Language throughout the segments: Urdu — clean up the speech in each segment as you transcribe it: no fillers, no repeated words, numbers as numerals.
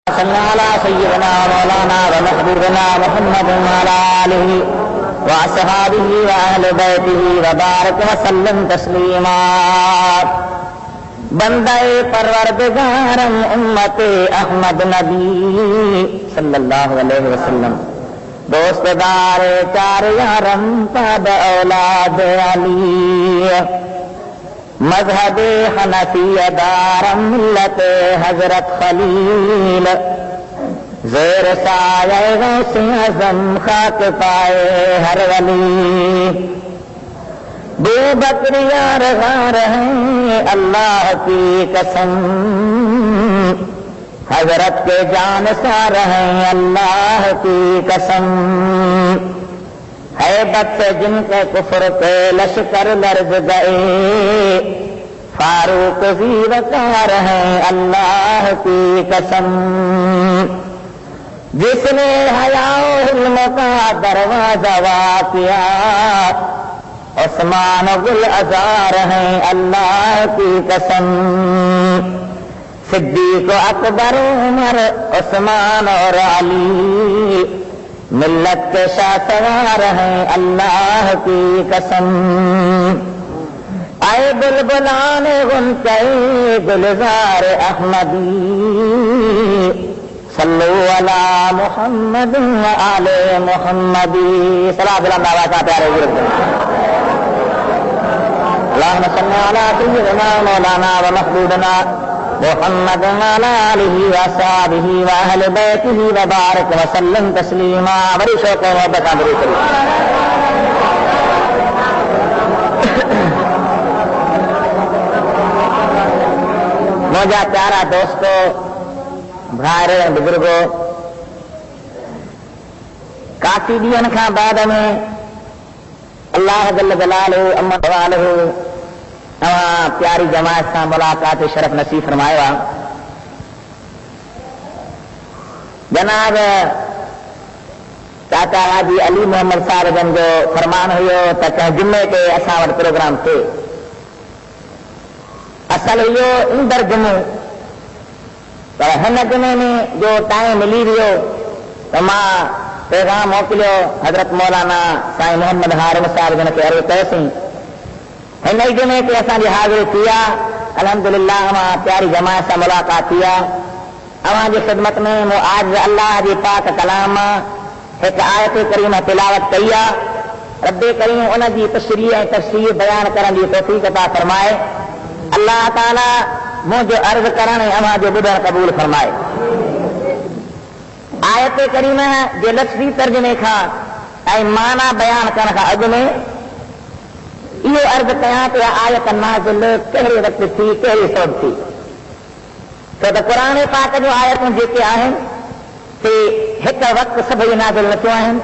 صلی علی سیدنا مولانا و محبوبنا محمد وعلی آلہ واصحابہ واہل بیتہ وبارک وسلم تسلیما. بندہ پروردگارم امت احمد نبی صلی اللہ علیہ وسلم، دوست دار چار یارم پد اولاد علی، مذہب حنفی دارم ملت حضرت خلیل، زیر سایہ غوث اعظم خاک پائے ہر ولی. دو بکریاں رہا رہیں اللہ کی قسم، حضرت کے جان سا رہیں اللہ کی قسم. حیبت سے جن کے کفر کے لشکر لرز گئے، فاروق زیرکار ہیں اللہ کی قسم. جس نے حیا و علم کا دروازہ وا کیا، عثمان گل ازار ہیں اللہ کی قسم. صدیق اکبر عمر عثمان اور علی، ملت کے شاہ سوار ہیں اللہ کی قسم. اے بلبلان غنچے گلزار احمدی، صلو علی محمد وآل محمدی. صلاۃ اللہ کا پیارے بزرگ، اللہم صلی علی سیدنا مولانا و محبوبنا محمد وعلی آلہ واصحابہ واہل بیتہ وبارک وسلم تسلیما. بڑی شوق و محبت درود شریف. موجہ پیارا دوستو، بھائرے بزرگو، کافی ڈین کھا بعد میں اللہ جل جلالہ امن والہ پیاری جماعت سے ملاقات شرف نصیب فرمایا. جناب چاچا حاجی علی محمد صاحب جن جو فرمان ہوئے تک جمعے کے اساں وٹ پروگرام تھے. اصل ہوئے اندر جمعہ پر ہن جمعے میں جو ٹائم ملی رہو تو ماں پیغام موکلیو حضرت مولانا سائیں محمد حارم صاحب جن کے عرض کیسیں ہن جمعے کے اساں جی حاضر کیا. الحمدللہ ہما پیاری جماعت سے ملاقات کیا. اوہاں جی خدمت میں آج اللہ جی پاک کلام ایک آیت کریمہ تلاوت کیا. رب کریم ان کی تشریح تفسیر بیان کرن کی توفیق عطا فرمائے. اللہ تعالی مجھے عرض کرن اوہاں جو بدن قبول فرمائے. آیت کریمہ جو لفظی ترجمے کھا اے معنی بیان کرن کا اگ میں یہ عرض کیا کہ آیت نازل کہڑے وقت تھی، کہڑی صورت تھی. تو قرآن پاک جو آیتوں جیتے آہن کہ ایک وقت سبھی نازل نہ کیوں آہن،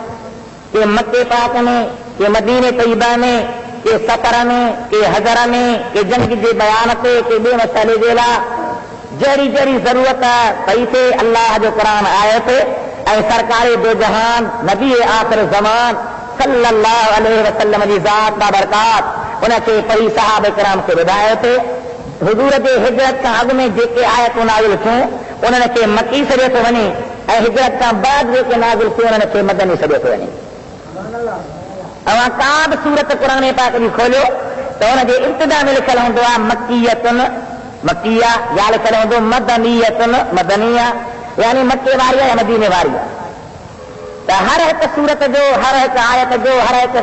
کہ مکے پاک میں، کہ مدینے طیبہ میں، کہ سفر میں، کہ حضر میں، کہ جنگ کے بیان تے، کہ بے مسئلے جیلا جڑی جڑی ضرورت پئی تھے اللہ جو قرآن آیت اے سرکار دو جہان نبی آخر زمان صلی اللہ علیہ وسلم کی ذات بابرکات ان کے پڑھی صحابہ کرام کے ہدایت. حضور کے ہجرت کا اگ میں جیتے آیت نازل تھوں انہوں نے کہ مکی سرے تو ونی، اے ہجرت کا بعد جیتے نازل تھوں انہوں نے کہ مدنی سرے تو ونی. اوہاں کاب سورت قرآن پاک بھی کھولو تو انہوں نے ابتدا میں لکھل ہوں دعا مکیتن مکیہ، یا لکھل ہوں دو مدنیتن مدنیہ، یعنی مکے واریہ یا مدینے واریہ. ہر ایک صورت جو، ہر ایک آیت جو، ہر ایک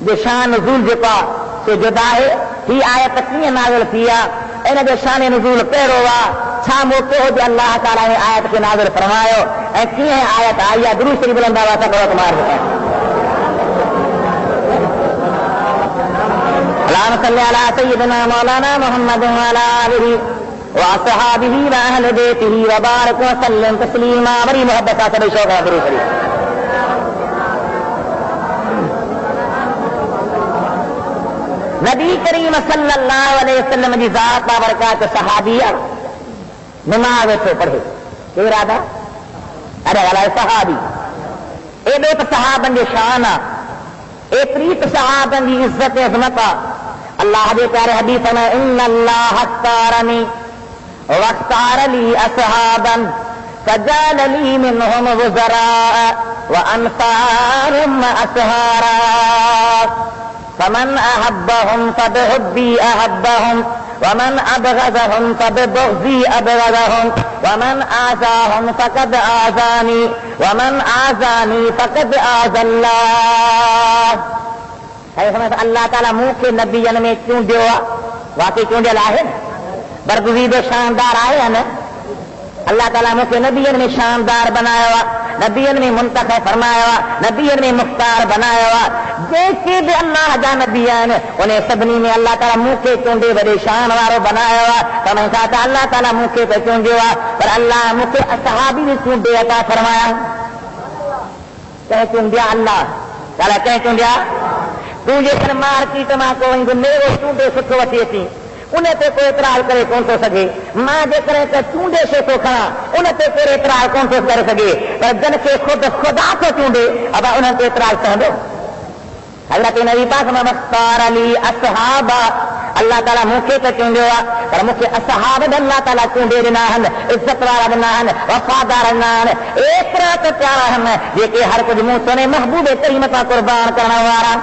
جو شان نزول جکا سے جدا ہے. ہی آیت کیے نازل کیا، ان جو شان نزول کہڑو وا چھا موقع ہو جو اللہ تعالیٰ نے آیت کے نازل فرمایا اے کیے آیت آئی درود شریف بلند آواز سے کرو تمہار ہوتا ہے. اللہم صلی علی سیدنا مولانا محمد وعلی آلہ واصحابہ واہل بیتہ وبارک وسلم تسلیما. بڑی محبت سے بڑی شوق ہے درود شریف. نبی کریم صلی اللہ علیہ وسلم کی ذات بابرکات صحابیہ نماز تو پڑھے کہ ارادہ ارے والا صحابی اے بیت صحابن کی شان اے پریت صحابن کی عزت عظمت. اللہ کے پیارے حدیث میں ان اللہ اختارنی واختار لی اصحابا فجعل لي منهم وزراء وأنصارا وأسهارا فمن أحبهم فبحبي أحبهم ومن أبغضهم فببغضي أبغضهم ومن آذاهم فقد آذاني ومن آذاني فقد آذى الله. اللہ تعالیٰ منہ کے نبیوں میں کیوں دیا؟ واقعی کیوں دیا ہے؟ برگزید و شاندار آئے ہیں نا. اللہ تعالیٰ منہ کے نبیوں میں شاندار بنایا ہوا، نبیوں میں منتخب فرمایا ہوا، نبیوں میں مختار بنایا ہوا. جیسے بھی اللہ جا نبیان انہیں سبنی میں اللہ تعالیٰ منہ کے چونڈے بڑے شان وارو بنایا ہوا. تو میں کہتا اللہ تعالیٰ منہ کے پہ چونڈے ہوا، پر اللہ منہ کے اصحابی بھی چونڈے عطا فرمایا. کہیں چونڈیا اللہ تعالیٰ کہیں چونڈیا تو جے کر مار کی تما کو میرے چونڈے سکھ وٹی اچی انہیں تے کوئی اعتراض کرے کون تو سکے. ماں جے کرے کہ چونڈے سے تو کھڑا انہیں تے کوئی اعتراض کون تو کر سکے. پر جن کے خود خدا کو چونڈے اب انہیں تے اعتراض سمجھو. حضرت نبی پاک میں مختار علی اصحابہ اللہ تعالیٰ موقع تے چونڈے ہوا، پر موقع اصحاب اللہ تعالیٰ چونڈے دینا ہن، عزت والا دینا ہن، وفادار دینا ہن، ایک رات پیارا ہن یہ کہ ہر کچھ منہ سنے محبوب کریم کا قربان کرنا وارا.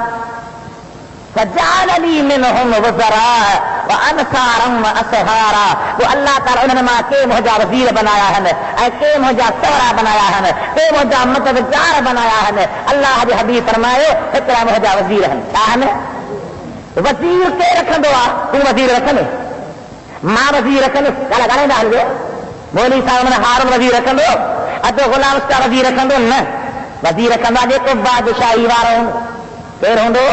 فجعل لي منهم وزراء وانصارا واسهارا. وہ اللہ تعالیٰ انہوں نے کہ مجھا وزیر بنایا ہے، کہ مجھا سہرا بنایا ہے، کہ مجھا مددگار بنایا ہے. اللہ کے حبیب فرمائے اتنا مجھا وزیر ہے. کیا ہے وزیر کے رکھندو آ تو وزیر رکھندو ماں وزیر رکھندو گالا گالا ڈال دے مولوی صاحب نے ہارون وزیر رکھندو ادو غلام اس کا وزیر رکھندو نہ وزیر رکھندا جے تو بادشاہی وارو پھر ہوندو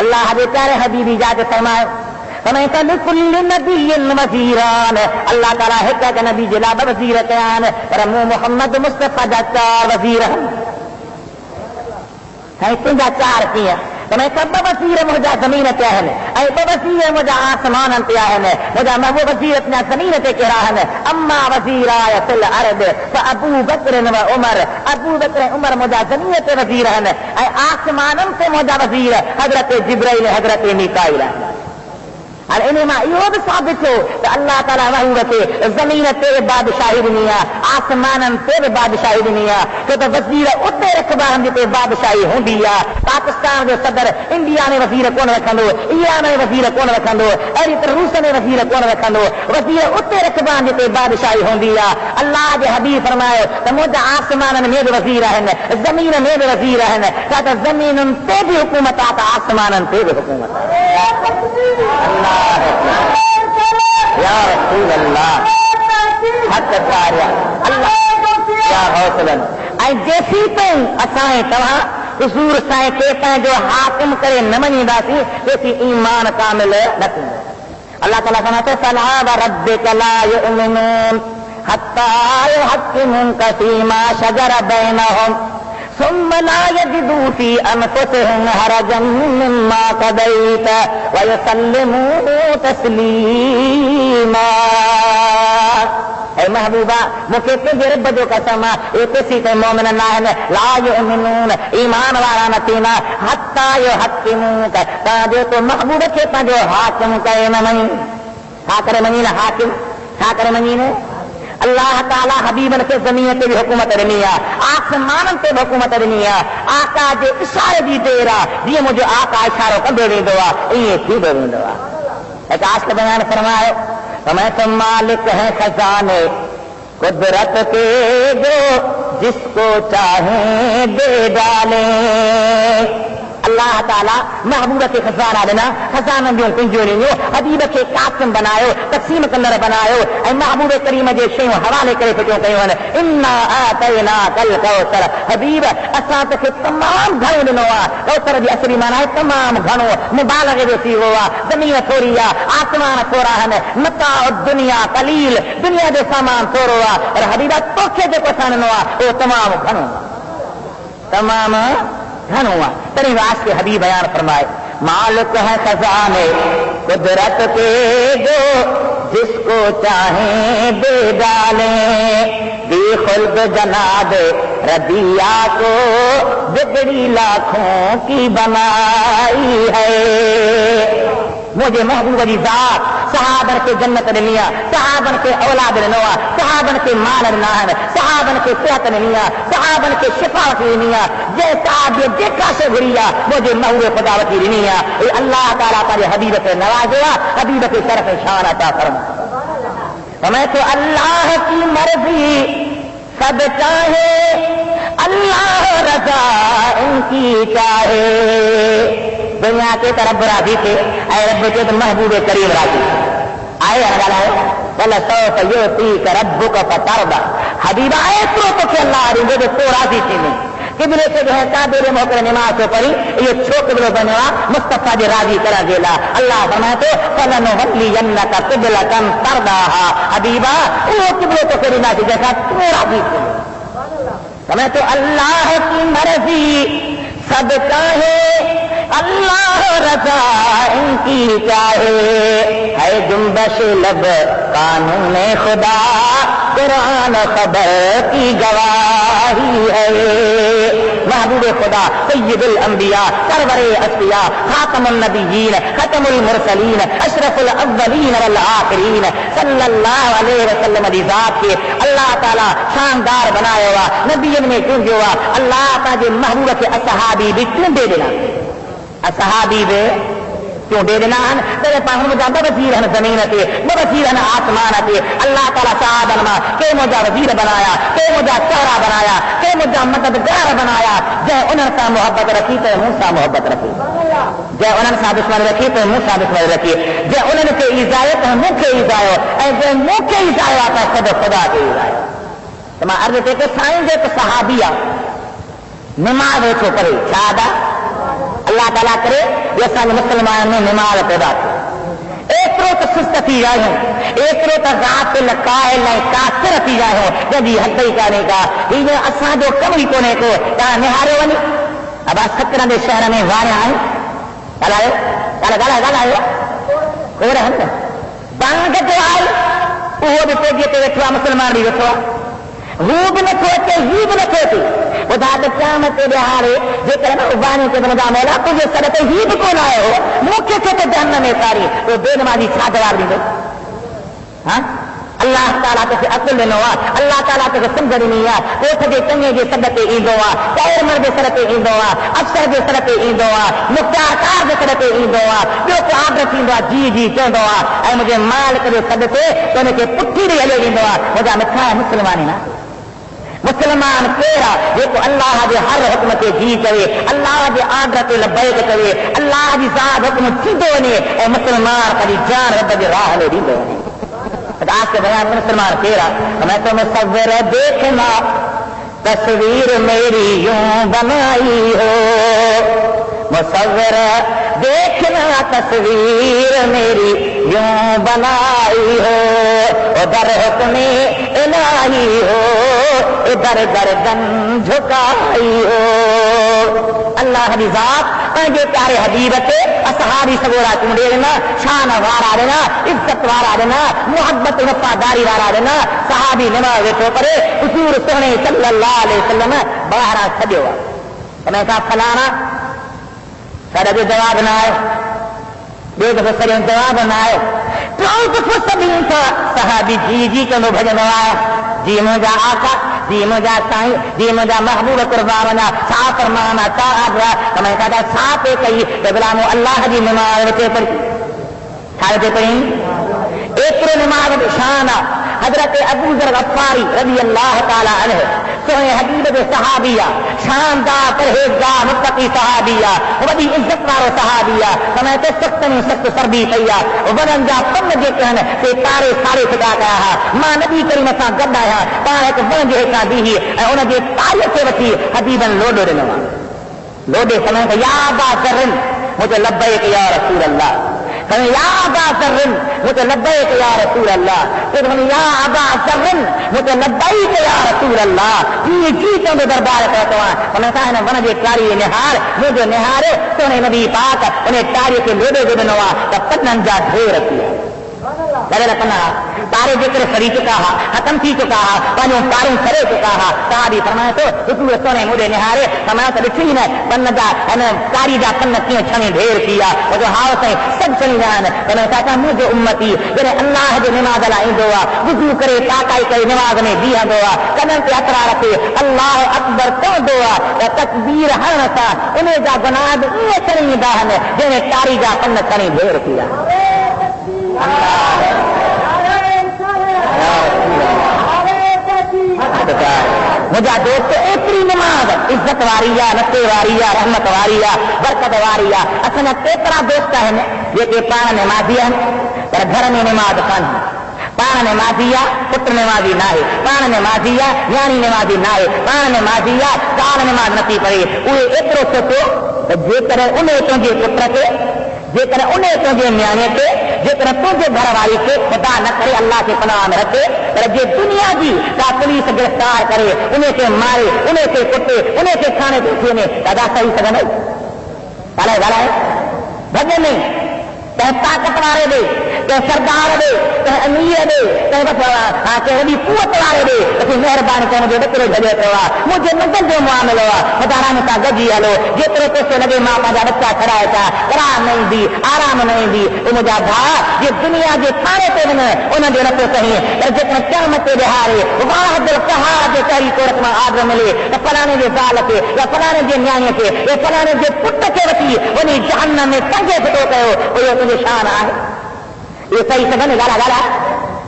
اللہ دے پیارے حبیبی جا کے فرمائے ہمیں کہ لکل نبی وزیران. اللہ تعالیٰ ہے کہ نبی جلا وزیر کیان پر محمد مصطفیٰ جا چار وزیر ہیں تنجا چار کیا تمہیں کب وزیر مجھا زمین پہ ہے اے وزیر مجھا آسمان پہ ہے مجھا محبوب وزیر اپنا زمین پہ کہہ رہا ہے. اما وزیر آیت الارض فابو بکر و عمر. ابو بکر عمر مجھا زمین پہ وزیر ہے اے آسمان سے مجھا وزیر حضرت جبرائیل حضرت میکائیل. انما یہ بھی ثابت ہو کہ اللہ تعالیٰ محبوب کے زمین پہ بادشاہی دنیا آسمان پہ بھی بادشاہی دنیا کہ تو وزیر اتنے رقبہ ہم جتے بادشاہی ہوں دیا. پاکستان کے صدر انڈیا میں وزیر کون رکھندو، ایران میں وزیر کون رکھندو، اہلی روس میں وزیر کون رکھندو. وزیر اتنے رقبہ ہم جتے بادشاہی ہوں دیا. اللہ کے حبیب فرمائے تو مجھے آسمان میں بھی وزیر ہیں، زمین میں بھی وزیر ہیں. کہ زمین پہ بھی حکومت آتا آسمان پہ بھی حکومت. اللہ یا رسول اللہ حق کاریا اللہ یا حوصلہ اے جیسی تو اسائیں تمہاں حضور سائیں کہتا ہے جو حاکم کرے نہ منیدا سی جیسی ایمان کامل نہ تھی. اللہ تعالیٰ فرماتا ہے فلا وربک لا یؤمنون حتی یحکموک فیما شجر بینہم ثم لا يجدوا في أنفسهم حرجا مما قضيت ويسلموا تسليما. اے محبوبہ مجھے تجھے رب جو قسم یہ کسی تے مومن نہ ہے لا یؤمنون ایمان والا نہ تینا حتی یحکموک تا جو تو محبوب کے تا جو حاکم کرے نہ منی ہا کرے منی نہ حاکم ہا کرے منی نے. اللہ تعالیٰ حبیبن کے زمین پہ بھی حکومت دنیا آسمان پہ بھی حکومت دنیا. آقا جو اشارے دی تیرا یہ مجھے آقا اشاروں کا دے دعا یہ تھی دے دعا. ایک آج کا بیان فرمائے ہمیں تو مالک ہے خزانے قدرت کے جو جس کو چاہیں دے ڈالیں. اللہ تعالیٰ محبوب کے خزانہ دینا خزانہ بھی کنجو نہیں ہو حبیب کے قاسم بناؤ تقسیم کنر بناؤ اے محبوب کریم جے شیوں حوالے کرے پچو کہیں انا آتینا کل کوثر. حبیب اساں تے تمام گھنو دنو کوثر دی اصلی معنی ہے تمام گھنو مبالغے جو سی ہوا زمین تھوڑی آسمان تھوڑا ہے متاع الدنیا قلیل دنیا دے سامان تھوڑا اور حبیبہ توکھے جو پسانو وہ تمام گھنو تمام ہوا. تری واس کے حبیب بیان فرمائے مالک ہے خزانے قدرت کے جو جس کو چاہیں دے ڈالیں. دی خلد جناب رضیہ کو بگڑی لاکھوں کی بنائی ہے. مجھے محبوب علی ذات صحابن کے جنت دنیا صحابن کے اولاد نوا صحابن کے مال نان صحابن کے صحت دنیا صحابن کے شفا کی دنیا جے صاحب جے کاشے گریا مجھے محور خدا وتی دنیا اے اللہ تعالی پر حبیب سے نوازا حبیب کی طرف شان عطا فرما میں تو اللہ کی مرضی سب چاہے اللہ رضا ان کی چاہے دنیا کے طرف راضی تھے اے رب کے تو محبوب کریم راضی آئے ہے بلا سوف یعطیک ربک فترضی حبیب آئے تو کہ اللہ رضا تو راضی تھی نہیں قبلے سے جو ہے تعبیر موقع نماز سے پڑھی یہ چھو قبلے بنوا مصطفیٰ جی راضی کرا گیلا اللہ فرمائے تو فلنولینک قبلۃ ترضاها حبیبا وہ قبلے تو کرنا تھی جیسا تو راضی تھی میں تو اللہ کی مرضی سب چاہے اللہ رضا ان کی چاہے ہے جنبش لب قانون خدا قرآن خبر کی گواہی ہے محبوب خدا سید الانبیاء سرور اصفیاء خاتم النبیین ختم المرسلین اشرف الاولین والآخرین صلی اللہ علیہ وسلم دی ذات کے اللہ تعالی شاندار بنایا ہوا نبی نے کیوں ہوا اللہ تعالی محبوب کے اصحابی بھی کیوں دے دینا اصحابی بھی کیوں دے دینا میرے پاس مجھا بوزیر ہے زمین تے بوزیر ہے آسمان تے اللہ تعالیٰ صاحب علما کہ مجھا وزیر بنایا کہ مجھا چہرہ بنایا کہ مجھا مددگار بنایا جے انہوں سے محبت رکھی تو موسیٰ محبت رکھی جے انہوں سے دشمن رکھی تو موسیٰ دشمن رکھی جے انہوں کے ایزائے تو منہ کے ایزائے اے جے منہ کے ایزائے آتا خود خدا کے ایزائے تو میں عرض تے کہ سائن دے تو صحابیہ نماز ویچو کرے شہادہ اللہ تعالیٰ کرے جیسا مسلمان نے نماز پیدا کی ایک رو تو سست تھی جائے ہوں ایک رو تو ذات لقائل نہیں کافر تھی جائے ہوں جب یہ حد ہی کہنے کا یہ اساں جو کمی کونے کو کہاں نہارے ونی اب آج سترہ دے شہر میں وارے آئیں گالا کوئی رہن بانگ جو آئی وہ بھی پیجیے تے ویٹھوا مسلمان بھی ویٹھوا وہ بھی نہ کھوتے ہی بھی نہ کھوتے وہ داد قیامت کے بہارے جو کہنا ابانے کے بندا مولا تجھے سرتے ہی بھی کون آئے ہو موقع سے تو جہنم میں ساری تو بے نمازی چھا جواب دی گئی ہاں اللہ تعالیٰ تو عقل دنوا اللہ تعالیٰ تو سمجھ نہیں آ وہ تھے چنگے جی سدتے ایندو آ چاہے مرد سرتے ایندو آ افسر جو سرتے ایندو آ مختار کار جو سرتے ایندو آ جو کو آدر تھیندو آ جی جی چوندو آ اے مجھے مال کرے سدتے تو ان کے پٹھی بھی ہلے ویندو آ مجھا مٹھا ہے مسلمانی نا مسلمان کیڑا جو اللہ کے ہر حکم کے جی کرے اللہ کے آرڈر کے لبیک کرے اللہ کی ذات حکم سیدھو نے اے مسلمان کبھی جان رب کی راہ لے دیندو نے آج کے بیان میں مسلمان کیڑا میں تو مصور دیکھنا تصویر میری یوں بنائی ہو مصور دیکھنا تصویر میری یوں بنائی ہو ادھر حکم الہی ہو ادھر گردن جھکائی ہو اللہ کی ذات جو پیارے حبیب کے اصحابی سگورا تم دے دینا شان وارا دینا عزت وارا دینا محبت وفاداری وارا دینا صحابی نماز ویٹھو پڑے حضور سونے صلی اللہ علیہ وسلم باہر سجو میں کہا فلانا سارا جو جواب نہ آئے بے دفعہ سر جواب نہ آئے تو سبھی تھا صحابی جی جی کے بھجن آیا جی مجھا آقا جی مجھا سائیں جی مجھا محبوب قربانا سا فرمانا سا آدھا تو میں کہا تھا سا پہ کہی کہ بلامو اللہ جی نماز رکھے پڑی سارے پڑھی ایک نماز شانہ حضرت ابو ذر غفاری رضی اللہ تعالی عنہ سوئے حبیب صحابیہ شاندار پرہیزگار متقی صحابیہ وڈی عزت وارو صحابیہ سمے تے سخت میں سخت سربی کیا ونن جا پن جے کہن تے تارے سارے خدا کہا ماں نبی کریم سا گڈ آیا پاں ایک ون جے کا دی ان جے تارے تے وتی حبیبن لوڈو ڈنوا لوڈے سمے یا با کرن مجھے لبیک یا رسول اللہ یا ابا ذر مجھے لبیک یا رسول اللہ پھر یا ابا ذر مجھے لبیک یا رسول اللہ یہ چیزوں میں دربار کرتا ہوں انہیں کہا ہے ون جے کاری نہار مجھے نہارے تو انہیں نبی پاک انہیں کاری کے لوڈے جو بنوا تب پنن جا ڈھیر کیا لگے رکھنا تارے ذکر سری چکا ہے ختم تھی چکا ہے پانچوں پاروں کرے چکا ہے صحابی فرمائے تو حضور سونے مجھے نہارے فرمایا تو ڈٹھی نے پن جا کاری جا پن کیوں چھنے ڈھیر کیا وہ جو ہاؤ سے سب چلی جان میں چاہتا مجھے امتی جنہیں اللہ جو نماز لائی دوا وضو کرے تاکائی کرے نماز میں دیا دوا قدم پہ اطرا رکھے اللہ اکبر تو دعا تکبیر ہر نسا انہیں جا گناہ یہ چلی دہن جنہیں کاری جا پن چھنے ڈھیر کیا مجھا دوست ایتری نماز عزت واری نتے واری رحمت واری برکت واری اصل کیترا دوست ہے یہ کہ پان نمازی ہیں پر گھر میں نماز کن پان نمازی پٹ نمازی نہ ہے پان نمازی نیانی نمازی نہ ہے پان نمازی کال نماز نتی پڑے وہ ایترو سوچو جے کرے انہیں تجھے پتر کے جے کرے انہیں تجھے نیانے کے جے کرے تجھے گھر والی کے خدا نہ کرے اللہ کے پناہ میں رکھے پر جے دنیا جی کا پولیس گرفتار کرے انہیں کے مارے انہیں کے کٹے انہیں کے کھانے پیچھے میں دادا صحیح سگن ہے گالا ہے بھجے نہیں کہ طاقت والے دے کہ سردار دے کہ امیر دے کہ وڈی قوت والے دے کہ مہربانی کرنے جو ڈکرے بھجے پوا مجھے نظر جو معاملہ ہوا خدا نے کا گجی ہلو جتنے پیسے لگے ماں پاجا بچہ کھڑایا تھا قرار نہیں دی آرام نہیں دی وہ مجھا بھا یہ دنیا کے کھانے پہ بنے انہوں نے رکھو کہیں پر جتنے قیامت بہارے واحد القہار جو کہری کورت میں آدر ملے یا فلانے جو زال کے یا فلانے جو نیانے کے یا فلانے جو پٹ کے رکھی انہیں جہنم میں کنگے پھٹو کہو وہ تجھے شان ہے یہ صحیح سگن گالا گالا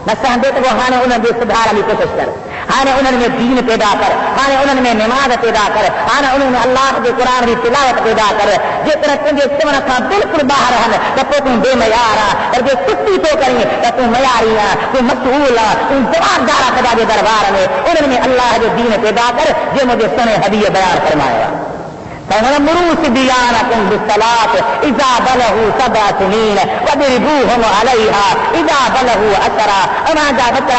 نہ سہدے تو وہ ہانے انہوں نے سدھار کی کوشش کر ہانے انہوں نے دین پیدا کر ہانے انہوں نے نماز پیدا کر ہانے انہوں نے اللہ کے قرآن کی تلاوت پیدا کر جس طرح تجھے سمن کا بالکل باہر ہیں تو تم بے معیار اور جو چھٹی تو کریں تو تم معیاری تم مسئول تم جوابدار خدا کے دربار میں انہوں نے اللہ جو دین پیدا کر جو مجھے سنے حدیث بیان فرمایا مروس دیانکم بالصلاۃ اذا بلغوا 7 سنین وضربوهم علیها اذا بلغوا 10 اما جا بچہ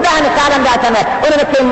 10 سالن جا تن انہوں نے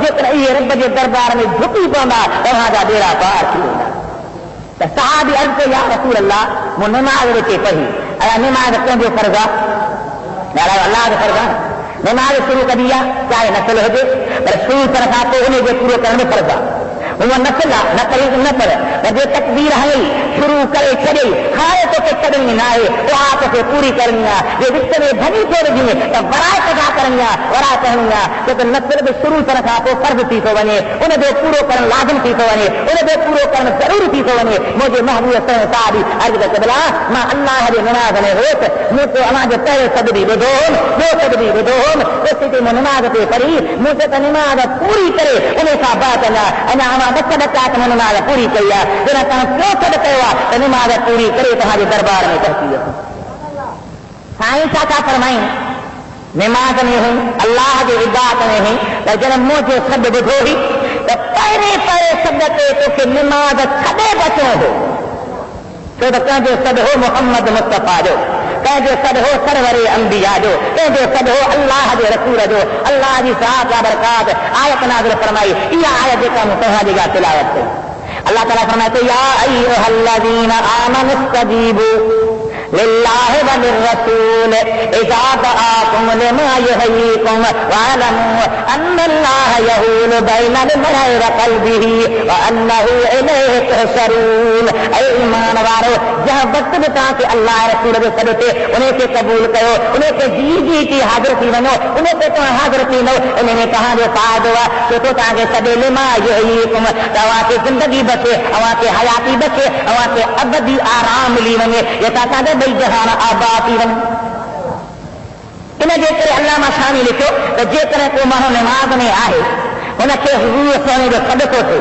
جتنا یہ رب کے دربار میں جھکی پوندا وہاں جا بیڑا پار تھی ویندا صحابی عرض کو یا رسول اللہ مو نماز کے پڑھی ایا نماز کیوں فرض اللہ کے فرض نماز شروع کر دیا چاہے نسل ہو جائے پر شروع طرح تو انہیں جو پورے کرنے پڑتا وہ نسل نہ کرے نہ پڑے پر جو تکبیر ہے شروع کرے چلے کھائے تو کہ چڑھنی نہ آئے وہ آپ سے پوری کرنی جو رشتے میں بھنی چھوڑ دیے تو برائے پتا کرنی برائے کرنی تو نسل بھی شروع طرح تو فرض تھی تو بنے انہیں جو پورو کرن لازم تھی تو بنے انہیں جو پورو کرن ضروری تھی تو بنے مجھے محبوب صاحب عرض کر بلا ماں اللہ جو نماز میں ہوت مجھ کو اما جو پہلے صدری بدون دو صدری بدون اسی کی نماز پہ پڑھی مجھے تو نماز پوری کرے انہیں کا بات انا بچہ بچہ تو نماز پوری کری جنا کیوں سب کہا تو نماز پوری کرے تمہارے دربار میں کہتی ہے سائیں چاچا فرمائیں نماز میں ہوں اللہ کی عبادت میں ہوں جن مجھے سب بدھو ہی تو پہلے سب کے تو کہ نماز چھڑے بچوں ہو تو جو سب ہو محمد مصطفیٰ جو جو سد ہو سرور انبیاء جو سد ہو اللہ جو رسول جو اللہ کی ذات و برکات آیت نازل فرمائی یہ آیت کا متحدہ تلاوت ہے اللہ تعالیٰ فرماتے یا ایھا الذین آمنوا استجیبوا للہ وللرسول اذا دعاکم لما یحییکم واعلموا ان اللہ یحول بین المرء وقلبہ وانہ الیہ تحشرون اے ایمان والو جہاں وقت بتا کہ اللہ رسول کے سدتے انہیں کے قبول کرو انہیں کے جی کی حاضر تھی بنو انہیں کے تو حاضر تھی نو انہیں نے کہا جو فائد ہوا کہ تو تاکہ سدے لما یحییکم توا کی زندگی بچے اوا کے حیاتی بچے اوا کے ابدی آرام ملی ونے یہ تاکہ بھئی جہان آبادی ون انہیں جے کرے علامہ شامی لکھو تو جے کرے کو مانو نماز میں آئے انہیں کے حضور سونے جو صدقو تھے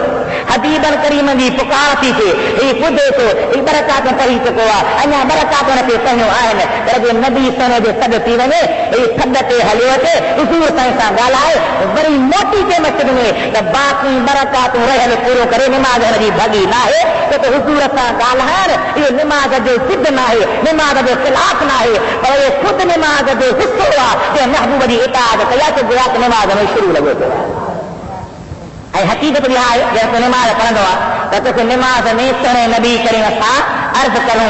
حبیب الکریم دی پکار تھی تھے یہ خودے تو یہ برکات پڑھی چکو انہا برکات ان کے پہنو آئے پر جو نبی سونے جو صد تھی ونے یہ صدتے حلیو تھے حضور سائنسا گالائے بڑی موٹی کے مسجد میں تو باقی برکات رہل پورو کرے نماز ہماری بھگی نہ ہے تو حضور سا گالائے یہ نماز جو صد نہ ہے نماز جو خلاف نہ ہے اور یہ خود نماز جو حصہ ہوا کہ محبوب دی اطاعت کیا کہ گویا کہ نماز میں شروع لگے تھے حقیقت بھی ہے جیسے نماز پڑھنا تو نماز میں سنے نبی کریں عرض کروں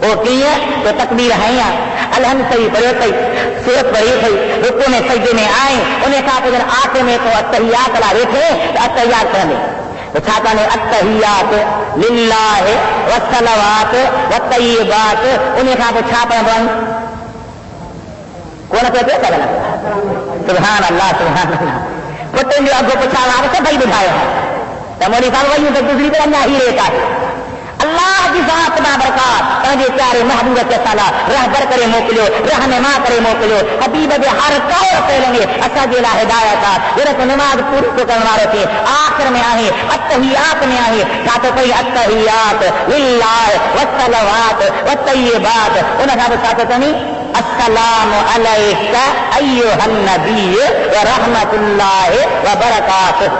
وہ کیے تو تکبیر ہے الحمد صحیح پڑھو تھی سورت پڑھی تھی رکو میں سجدے میں آئے انہیں کہا کہ آٹھ میں تو التحیات لا بیٹھے تو التحیات پڑھنے تو چھاتا نے التحیات للہ والصلوات والطیبات انہیں کہا کہ چھا پڑھ دیں کون کہتے ہیں سبحان اللہ پتن جو ابو پچھا لا کے بھائی بٹھائے ہیں تو مولی صاحب وہی تو دوسری طرح نہ ہی رہتا ہے اللہ کی ذات برکات پنجے پیارے محبوب کے سالا رہبر کرے موکلو رہنما کرے موکلو حبیب دے ہر کور پہلے میں اسا جے لا ہدایت جڑا تو نماز پوری تو کرنا رہے آخر میں آئے التحیات میں آئے ساتھ کوئی التحیات للہ والصلوات والطیبات انہاں کا ساتھ نہیں السلام علیک ایھا النبی ورحمۃ اللہ وبرکاتہ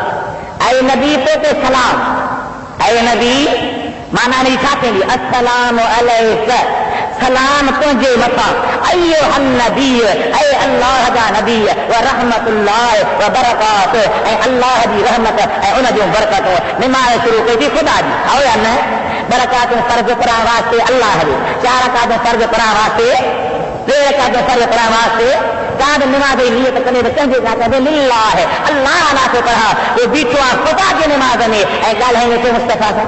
اے نبی تے سلام اے نبی مانا نہیں چاہتے لی السلام علیک سلام تجھے متا ایھا النبی اے اللہ کا نبی ورحمۃ اللہ وبرکاتہ اے اللہ دی رحمت اے ان جو برکت نماز شروع کی تھی خدا دی او یا نہ برکات فرض قرآن واسطے اللہ دی چار رکعت فرض قرآن واسطے تیرے رکعت فرض قرآن واسطے چاند نماز نیت کرنے تو کنجے کا کہتے للہ ہے اللہ علیہ سے پڑھا وہ بیٹھوا خدا کی نماز میں اے گل ہے تو مصطفیٰ کا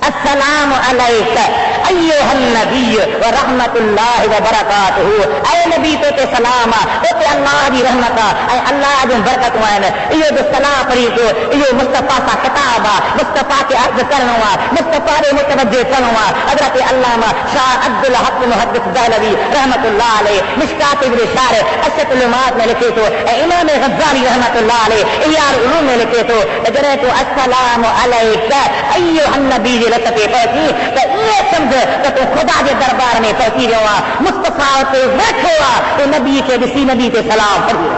السلام علیک ایھا النبی ورحمۃ اللہ وبرکاتہ اے نبی تے سلام تے اللہ دی رحمت اے اللہ دی برکت وائن یہ جو سلام پڑھی تو یہ مصطفیٰ کا خطاب مصطفیٰ کے عرض کرنا مصطفیٰ نے متوجہ کرنا حضرت علامہ شاہ عبد الحق محدث دہلوی رحمۃ اللہ علیہ مشکات ابن شار اشرف العلومات میں لکھے تو امام غزالی رحمۃ اللہ علیہ احیاء العلوم میں لکھے تو جرے تو السلام علیک ایھا النبی لطفے پہنچی تو یہ سمجھ کہ تو خدا کے دربار میں پہنچی رہا مصطفیٰ سے بیٹھو تو نبی کے کسی نبی کے سلام پڑھی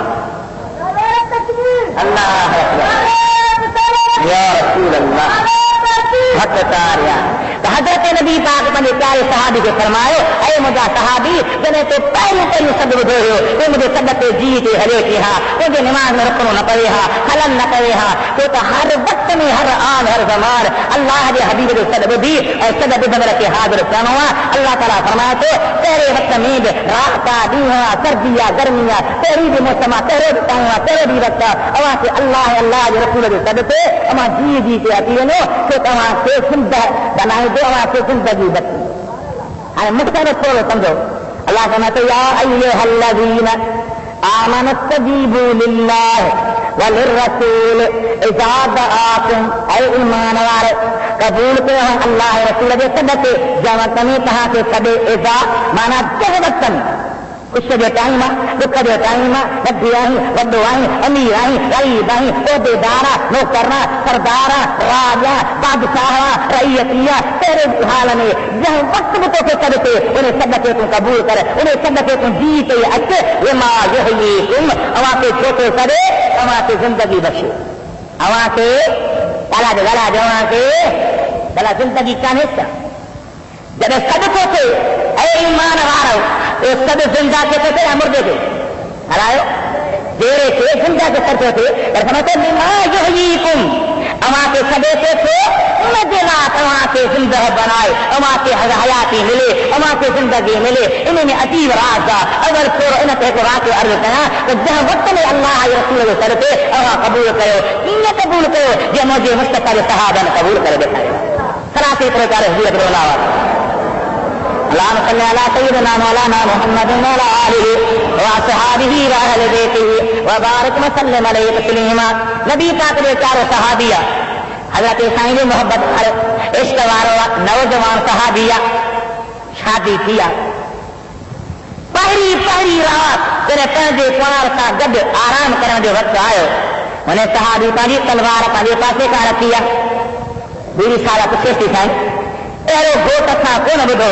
اللہ یا رسول اللہ حق تاریا حضرت نبی پاک بنے پیارے صحابی کے فرمائے اے مجھا صحابی جنہیں تو پہلو سب بدھو ہو تو مجھے سبت جیتے ہلے کی ہاں مجھے نماز میں رکھنو نہ پڑے ہاں خلل نہ کرے ہاں تو ہر وقت میں ہر آن ہر زمان اللہ کے حبیب کے سبب بھی اور سبب بن رکھے حاضر کرنا اللہ تعالیٰ فرمائے تو تیرے وقت میں رات کا دیواں سردیاں گرمیاں تیری بھی موسم تیرے بھی ٹائم تیرے بھی وقت اواں سے اللہ کے رسول کے سبب سے اواں جی کے عطیے نو تو اواں سے زندہ بنائے دو اواں سے زندگی بچی ہاں مختلف تھوڑا سمجھو اللہ فرماتے یا ایھا الذین آمنوا استجیبوا للہ وللرسول اذا دعاکم اے ایمان والے قبول کرو اللہ رسول کے سبب سے جب تمہیں کہا کہ سبے اذا مانا جب وقت کچھ جو ٹائم دکھ جو ٹائم بدھی آئی وڈو آئی امیر آئی غریب آئی عہدے دارا نوکرنا سردارا راجا بادشاہ رعیتیا تیرے حال میں جہاں وقت بھی تو کرتے انہیں سب کے تم قبول کرے انہیں سب کے تم جیتے اچھے یہ ماں یہ تم اواں کے چھوٹے کرے اواں کے زندگی بخشے اواں کے گلا جو اواں کے گلا زندگی کا حصہ جب سب کو تھے اے ایمان وارو یہ سب زندہ کے تھے یا مردے تھے ہرایو دیرے تھے زندہ کے کرتے تھے اور سمجھتے بما یحییکم اما کے سبے سے تھے مجلات اما کے زندہ بنائے اما کے حیاتی ملے اما کے زندگی ملے انہیں میں عجیب راز تھا اگر پھر انہیں کو رات کے عرض کرنا تو جہاں وقت میں اللہ رسول کے کرتے اما قبول کرو یہ قبول کرو یہ مجھے مصطفیٰ کے صحابہ نے قبول کر دکھائے صلاۃ پرکار حضرت اللہ اللهم صل على سيدنا مولانا محمد وعلى آله وصحابه وأهل بيته وبارك وسلم عليه تسليما نبی پاک کے چاروں صحابیہ حضرت سائیں محبت عشق وارو نوجوان صحابیہ شادی کیا پہلی رات تیرے پنجے پار کا گڈ آرام کرنے جو وقت آئے انہیں صحابی پانی تلوار پانچے پاسے کا رکھیا دوری سارا کچھ سائیں اہڑو گوٹ سا کون بدھو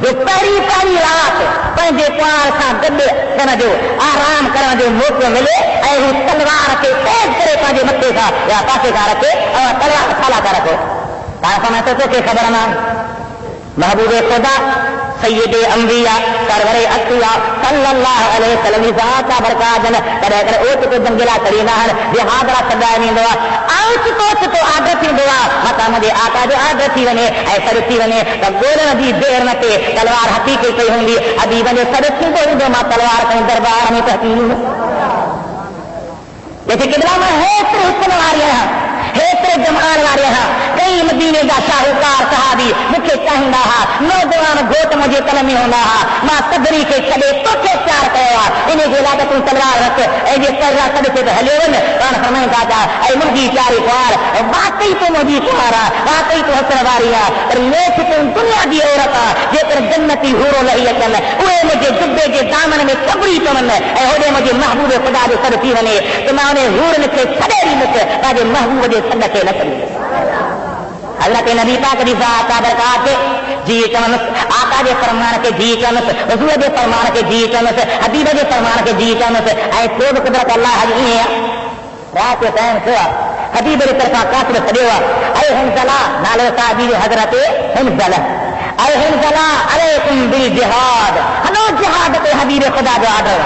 جو پہلی رات پنجے پار کا گڈ کرنے جو آرام کرنے جو موقع ملے اے تلوار کے تیز کرے پانچے متے کا یا پاسے کا رکھے اور تلوار کھالا کا رکھو سمجھتے تو کہ خبر نہ محبوب خدا سید انبیاء سرور اتقیاء صلی اللہ علیہ وسلم ذات برکات جن کرے کرے اوت کو جنگلا کرینا ہے بہادرہ صدا نہیں دوا اوت کو آدر تھی دوا متا مجھے آقا جو آدر تھی ونے ایسا تھی ونے تو گولن دی دیر نہ تے تلوار حقیقی کئی ہوں گی ابھی ونے سرچی کو دو ما تلوار کہیں دربار میں تحقیل جیسے قبلہ میں ہے تو تلواریاں ہیترے جمعان والے ہاں کئی مدینے کا شاہکار صحابی مکھے چاہیندہ ہاں نوجوان گھوٹ مجھے کلمی ہونا ہاں ماں صدری کے چلے تو کے چار کہوا انہیں جو لاتا تم تلوار رکھ اے جی کر رہا سب سے پہلے ون کان فرمائیں کہتا اے مرگی چاری خوار واقعی تو مجھے خوارا واقعی تو حسن واریاں پر لیکھ تم دنیا دی عورتا جے پر جنتی حورو لہی اکن اوے مجھے جبے کے دامن میں قبری تمن اے ہوڑے مجھے محبوب خدا دے سر تھی ونے تو میں انہیں حور نکے چھڑے ری نکے تاجے محبوب دے صدقے نہ کری حضرت نبی پاک دی ذات برکات جی چمنس آقا دے فرمان کے جی چمنس حضور دے فرمان کے جی چمنس حبیب دے فرمان کے جی چمنس اے خوب قدرت اللہ حجی ہے رات کے ٹائم سے حبیب دے طرفا کافر کھڑے ہوا اے حنزلہ نالے صحابی حضرت حنزلہ اے حنزلہ علیکم بالجہاد ہنو جہاد تے حبیب خدا جو آڈر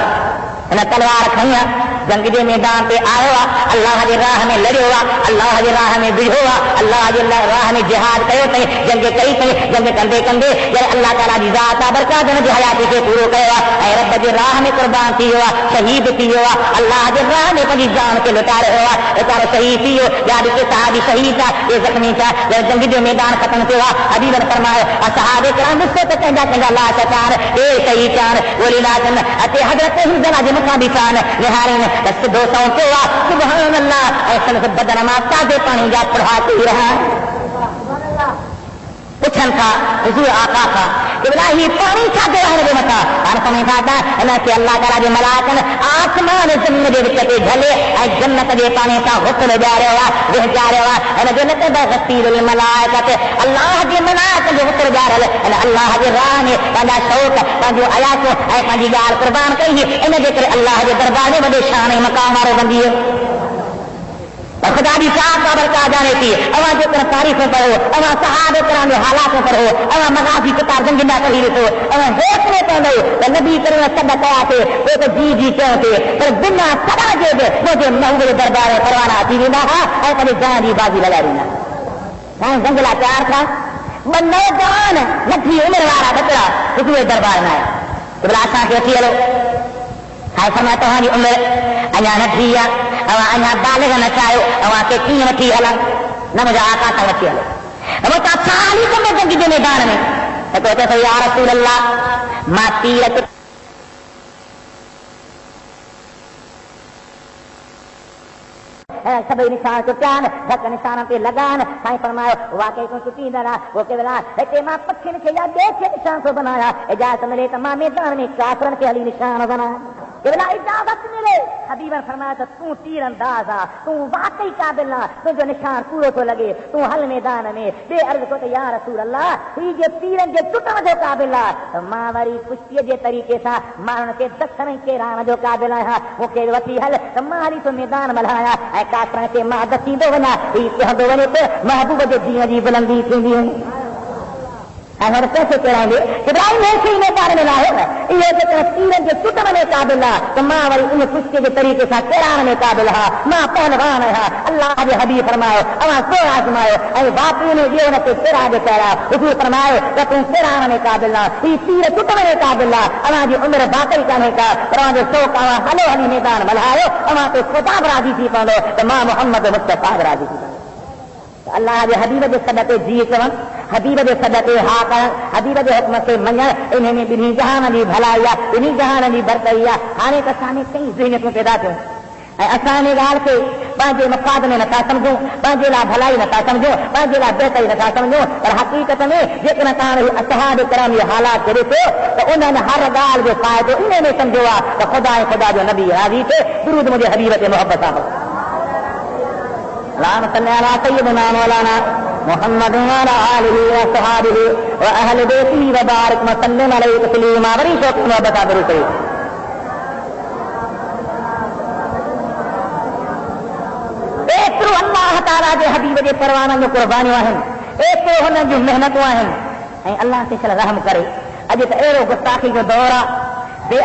انہیں تلوار کھائیاں جنگ کے میدان پہ آئے ہوا اللہ کی راہ میں لڑے ہوا اللہ کی راہ میں بجھو ہوا اللہ کی راہ میں جہاد کرو تے جنگ کئی تے جنگ کندے کندے جے اللہ تعالی دی ذات برکات نے حیاتی کے پورو کروا اے رب دی راہ میں قربان تھی ہوا شہید تھی ہوا اللہ دی راہ میں اپنی جان کے لٹارے ہوا اتارے شہید تھی ہو یاد کے صحابی شہید تھا یہ زخمی تھا جب جنگ کے میدان ختم ہوا حبیب نے فرمایا صحابہ کرام مجھ سے کہندا کہندا لا چار اے شہید چار گولی لا کن اتے حضرت حنزلہ دے مقابلان نہارین بس دو سو کے سبحان اللہ ایسا سے بدن میں تازے پانی جا پڑھاتے ہی رہا پوچھن تھا حضور آقا تھا ابراہیم پانی کا دے رہے متا اور سمجھا تھا اللہ کہ اللہ تعالی دے ملائکہ آسمان زمین دے وچ تے جھلے اے جنت دے پانی کا حکم جا رہا ہوا وہ جا رہا ہوا اے جنت دا غسیل الملائکہ اللہ دے ملائکہ جو حکم جا رہا ہے اللہ دے راہ میں پنجا شوق پنجو آیات اے پنجی گال قربان کئی ان دے کر اللہ دے دربار میں بڑے شان مقام والے بندی خدا بھی صاحب کا برکات جانے تھی اواں جو طرح تاریخوں پر ہو اواں صحابہ کرام کے حالاتوں پر ہو اواں مغازی کتاب زندہ کری تو اواں دیکھنے پہ ہو کہ نبی کریم صدا کیا تھے وہ تو جی جی کہتے پر بنا صدا دے دے مجھے محبوب دربار پروانہ تھی نہ اے کبھی جان دی بازی لگا رہی نہ ہاں جنگلا پیار تھا من نوجوان نٹھی عمر والا بچڑا حضور دربار میں آیا بلا سا کے تھی لو ہاں سمجھ تو ہماری عمر انا نٹھی انا بالغ نہ چاہو اوا کے کی نٹھی ہلا نہ مجھے آقا تا نٹھی ہلا وہ تا سالی کو میں جنگ کے میدان میں تو کہتے تھے یا رسول اللہ ما تیرت سب نشان چٹان دھک نشان پہ لگان سائیں فرمایا واقعی کو چھٹی نہ وہ کہ بلا تے ماں پکھن کے یا دیکھ نشان کو بنایا اجازت ملے تو ماں میدان میں کافرن کے علی نشان بنا بلا اجازت ملے حبیب فرمایا تو تیر انداز آ تو واقعی قابل نہ تو جو نشان پورو تو لگے تو حل میدان میں بے عرض کو یا رسول اللہ یہ تیرن جو ٹوٹن جو قابل ہے ماں وری کشتی کے طریقے سے مارن کے دکھن کے ران جو قابل ہے وہ کہ وتی حل ماری تو میدان ملایا اے کافر کے ماں دتی دو بنا یہ دو بنے تے محبوب جو جی بلندی تھی اگر کیسے کریں گے ابراہیم ایسے ہی میدان میں لاؤ یہ جو تیرن جو ٹوٹن میں قابل ہے تو ماں والی ان کشتی کے طریقے سے کران میں قابل ہے ماں پہلوان ہے اللہ کے حبیب فرماؤ اواں سو آزماؤ اے باپی نے یہ نہ کہ سرا دے کرا حضور فرمائے کہ تم کران میں قابل ہے یہ تیر ٹوٹن میں قابل ہے اواں جو عمر باقی کرنے کا اواں جو سو کا ہلو ہلی میدان ملاؤ اواں تو خدا راضی تھی پاؤ تو ماں محمد مصطفی راضی تھی اللہ کے حبیب کے صدق جی چون حبیب کے صدق ہا کر حبیب کے حکم سے منع انہیں میں بنی جہان دی بھلایا بنی جہان دی برکیا ہانے کا سامنے کئی ذہنیت پیدا تھے اسانے گال کے پانچے مفاد میں نہ سمجھو پانچے لا بھلائی نہ سمجھو پانچے لا بہتری نہ سمجھو اور حقیقت میں جتنا کان اصحاب کرام یہ حالات کرے تو انہوں نے ہر گال جو فائدہ انہیں میں سمجھوا تو خدا جو نبی راضی تھے درود مجھے حبیب کے محبت آ اللهم صل على سيدنا مولانا محمد وعلى آله وصحبه وأهل بيته وبارك وسلم عليه تسليما ورشوق محبت آدر سے ایک تو اللہ تعالیٰ کے حبیب کے پروانہ جو قربانیاں ہیں ایک تو ہن جو محنتاں ہیں اللہ سے چل رحم کرے اج تو اہڑو گستاخی جو دور ہے، بے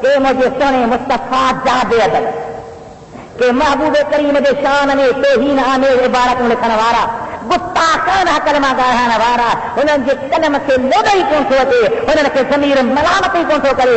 کہ مجھے سونے مصطفیٰ جا بے ادب کہ محبوب کریم دے شان میں توہین آمیز عبارت لکھن وارا گستاخانہ کلمہ ڳالہائڻ وارا انہن جے قلم کي لوڈ ہی کون ٿو اچي، انہن کي ضمير ملامت ہی کون ٿو کرے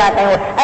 ٿا ڪيون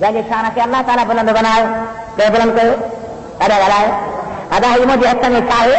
جن جي شان کي اللہ تعالی بلند بنايو ڪي بلند ڪيو ادا ڳالهائي ادا هي مجھے ہٿ میں ڇاهي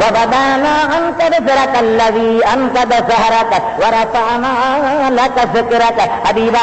وَوَضَعْنَا عَنكَ وِزْرَكَ الَّذِي أَنقَضَ ظَهْرَكَ وَرَفَعْنَا لَكَ ذِكْرَكَ حبیبا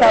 300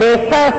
300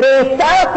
300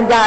50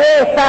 300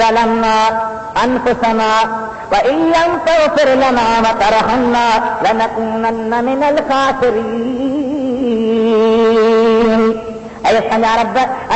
ظلمنا أنفسنا وإن لم تغفر لنا وترحمنا لنكونن من الخاسرين اے سنجا رب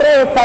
300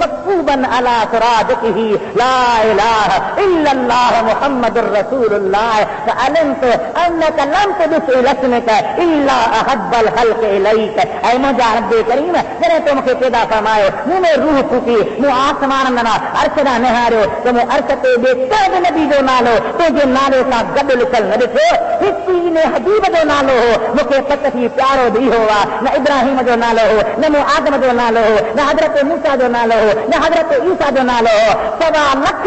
مکتوبا علی سراجته لا الہ الا اللہ محمد الرسول اللہ فعلمت انک لم تدس لسنک الا احب الخلق الیک. اے مجھا رب کریم جنہیں تو مکھے پیدا فرمائے میں روح پھوکی میں آسمان ننا عرش دا نہارو تو میں عرش تے بے تاب نبی جو نالو تو جو نالے سا گڈ لکل نہ ڏٺو کسی نے حبیب جو نالو ہو مکھے پک تھی پیارو دی ہوا نہ ابراہیم جو نالو ہو نہ مو آدم جو نالو ہو نہ حضرت موسیٰ جو نالو ہو نہ حضرت عیسیٰ جو نالو ہو سوا لکھ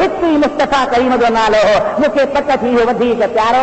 کسی مصطفیٰ کریم جو نالو ہو مکھے پک تھی وڌیڪ پیارو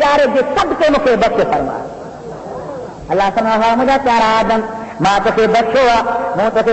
پیارے جي صدقے مکھے بخش فرما. اللہ سبحانہ مجھا پیارا آدم ماں تو بچو موں تو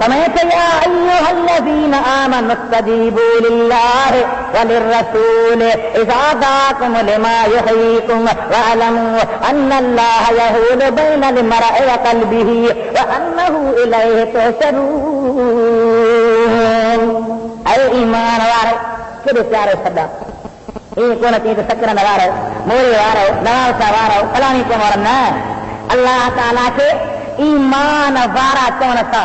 سمعت يا أيها الذين آمنوا استجيبوا لله وللرسول إذا دعاكم لما يحييكم واعلموا أن الله يحول بين المرء وقلبه وأنه إليه تحشرون. أي إيمان وارو كده پیارے صدا یہ کون چیز سکرن وارو موری وارو نواسا وارو فلانی کو مورنا اللہ تعالیٰ کے ایمان وارا چون سا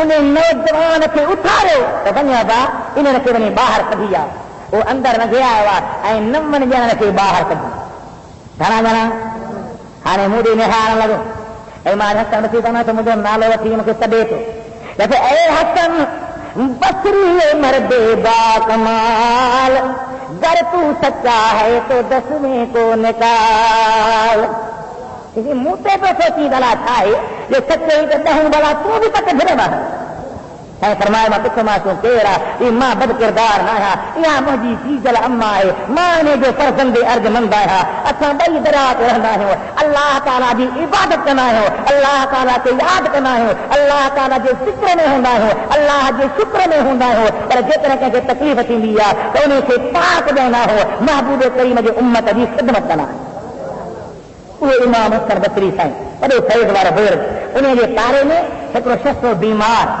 انہیں نوجوان کے اٹھارو تو بنیا با انہیں کے بنی باہر کبھی آ وہ اندر نہ گیا ہوا اے نمن جان کے باہر کبھی جانا جانا ہانے مودی نے ہار لگو اے مار حسن بسی بنا تو مجھے نالو وتی مجھے تبے تو جیسے اے حسن بصری مرد با کمال گر تو سچا ہے تو 10ویں کو نکال کسی موتے پہ سوچی بلا تھا یہ سچے ہی کہتے ہیں بلا تو بھی تک بھرے باہر ہے فرمایا میں کچھ معصوم کہہ رہا یہ ماں بد کردار نہ ہے یہ مجھے سیجل اما ہے ماں نے جو فرزند ارج مند ہے اچھا بئی درات رہنا ہے اللہ تعالیٰ کی عبادت کرنا ہے اللہ تعالیٰ کو یاد کرنا ہے اللہ تعالیٰ کے ذکر میں ہونا ہے اللہ کے شکر میں ہونا ہے پر جتنا کہ تکلیف تھی لیا تو انہیں سے پاک دینا ہو محبوب کریم جو امت کی خدمت کرنا ہے وہ امام حسن بصری سائیں بڑے فیض والا بزرگ انہیں یہ تارے میں ایک شخص بیمار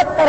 70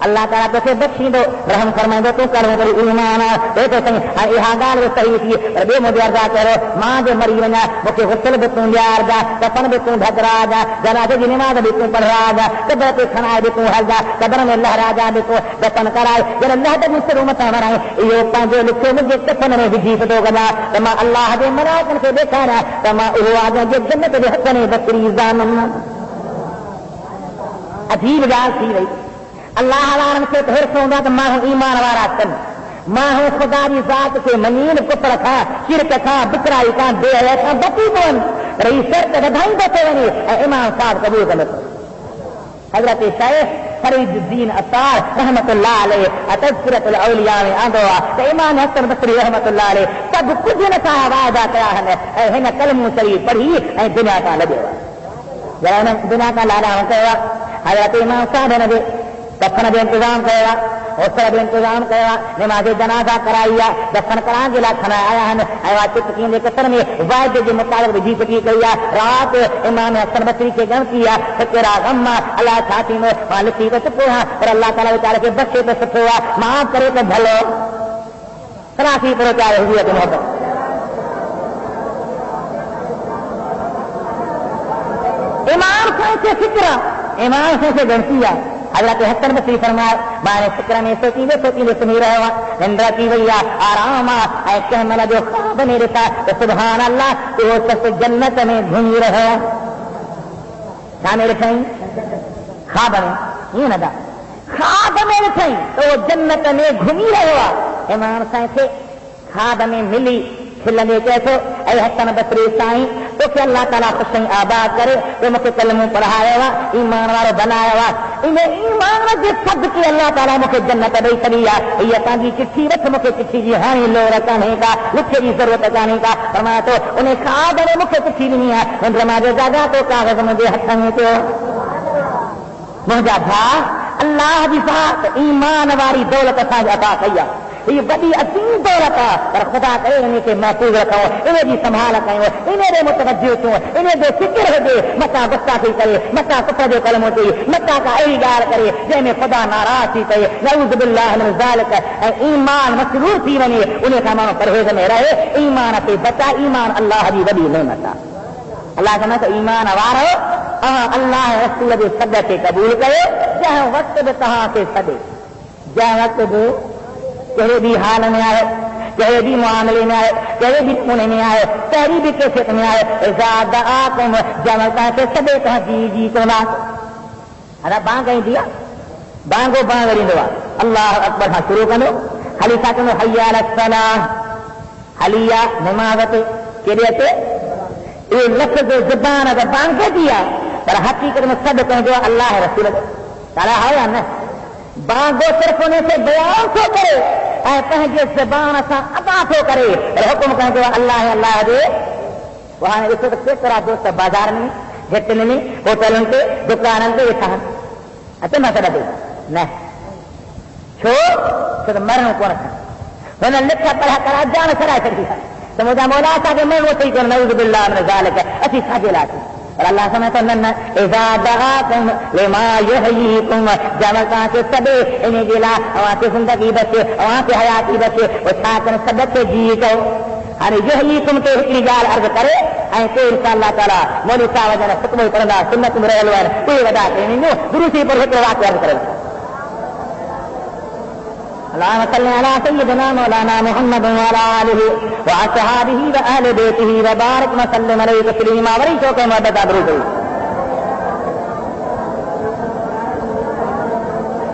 اللہ تعالیٰ تُسے بخشی دو رحم فرمائے دو تو کرو کوئی ایمان اے تو صحیح یہ گال صحیح تھی پر بے مجھے عرضا کرو ماں جو مری ونا مجھے غسل بھی توں یار جا کفن بھی توں ڈھکرا جا جنازے کی نماز بھی توں پڑھا جا قبر پہ کھنائے بھی توں ہل جا قبر میں لہرا جا بھی تو دفن کرائے جب اللہ تے مجھ سے رومت مرائے یہ پانچ لکھے مجھے کفن میں بھی جیت دو گلا تما اللہ دے ملائکن سے دیکھا نا تما وہ آگے جو جنت دے حسن بکری زامن عجیب گال تھی رہی اللہ عالم سے پھر سوندا تو ماں ایمان وارا کن ماں خدا کی ذات سے منین کفر کھا شرک کھا بکرائی کھا بے حیا کھا بتی کون رہی سر تے بدھائی بیٹھے ونی امام صاحب قبول کر لو حضرت شیخ فرید الدین اطار رحمت اللہ علیہ تذکرۃ الاولیاء میں آندو تے امام حسن بصری رحمت اللہ علیہ سب کچھ نہ تھا وعدہ کیا ہے ہن کلمہ شریف پڑھی اے دنیا کا لگے ذرا دنیا کا لالا کہا حضرت امام صاحب نے دفن بھی انتظام کرا حوصلہ بھی انتظام کرا نماز جنازہ کرائی دفن کرا گلا کھنا آیا ہے چپکین کے قطر میں واحد کے مطابق بھی جیت کی رات امام حسن بصری کے گھر کیا تیرا غم اللہ چھاتی میں وہاں لکھی تو چپو ہاں اور اللہ تعالیٰ بیچارے کے بچے تو سچو ہوا معاف کرے تو بھلو سراسی کرو پیارے ہوئی ہے محبت امام سے فکر امام سے گنتی ہے حضرت حسن بصری فرمایا میں فکر میں سوچی میں سنی رہا نندرا کی بھیا آرام ایسے ملا جو خواب نہیں رہتا تو سبحان اللہ تو وہ سب جنت میں گھومی رہا کیا میرے کہیں خواب میں یہ نہ دا خواب میں کہیں تو وہ جنت میں گھومی رہا امام صاحب سے خواب میں ملی کھلنے کیسو اے حسن بصری سائیں تو کہ اللہ تعالیٰ خوشیں آباد کرے تو مجھے کلموں پڑھایا ہوا ایمان والوں بنایا ہوا انہیں ایمان جو سب کی اللہ تعالیٰ مجھے جنت دے سلیا یہ تانجی چٹھی رکھ مجھے چٹھی جی ہانی لو رکھنے کا لکھے کی ضرورت رکھنے کا فرمایا تو انہیں کہا دے مجھے چٹھی نہیں ہے ان رماجے جاگا تو کاغذ مجھے ہاتھ میں تو مجھے بھا اللہ کی ذات ایمان والی دولت سانج عطا کیا یہ بڑی عظیم دولت ہے پر خدا کرے انہیں کے محفوظ رکھو انہیں بھی سنبھال رکھو انہیں دے متوجہ کیوں انہیں دے فکر ہو دے متا غصہ کی کرے متا کفر جو کلموں کی متا کا اعتراض کرے جے میں خدا ناراض تھی کرے نعوذ باللہ من ذالک ایمان مسرور تھی ونے انہیں کا مانو پرہیز میں رہے ایمان سے بچا ایمان اللہ کی بڑی نعمت ہے اللہ کا تو ایمان وارو اللہ رسول کے صدقے سے قبول کرے جہاں وقت بھی کہاں سے صدے جہاں وقت بھی کہے بھی حال میں آئے کہے بھی معاملے میں آئے کہے بھی پونے میں آئے تحری بھی کیفیت میں آئے زیادہ آکم جمعتا سے سبے کہاں جی کو نہ ارے بانگ کہیں دیا بانگو بانگ رہی دعا اللہ اکبر ہاں شروع کرو حلیفہ کنو حیاء الصلاح حلیہ نمازت کے لیے یہ لفظ زبان اگر بانگ کے دیا پر حقیقت میں سب کہیں دعا اللہ رسول تعالیٰ ہے یا نہ بانگو صرف ہونے سے بیان تو کرے اے پہنچے زبان اسا ادا تو کرے حکم کہیں دعا اللہ ہے اللہ دے وہاں اس وقت کس طرح دوست بازار میں جتنے میں ہوٹلوں کے دکانوں کے یہ اچھا مسئلہ دے نہ چھو تو مرنوں کو رکھا انہوں نے لکھا پڑھا کرا جان سرائے سکتی ہے تو مجھے مولا تھا کہ میں وہ صحیح کرنا نعوذ باللہ من ذالک اسی ساجے لاتی اور اللہ سمجھتا نن اذا دعاکم لما یحییکم جمعتا کے سبے انہیں گلا وہاں سے زندگی بچے وہاں سے حیاتی بچے وہ چھاکن سبت سے جی کو ہر یحییکم تو اتنی جال عرض کرے اے تو انشاءاللہ تعالی مولی صاحب جانا خطبہ پڑھنا سنت مرحلوان کوئی ودا کرنی نو دروسی پر خطبہ واقع عرض کرے اللهم صل على سيدنا مولانا محمد وعلى آله وأصحابه وأهل بيته وبارك وسلم عليه تسليما وريثه كما بدا درود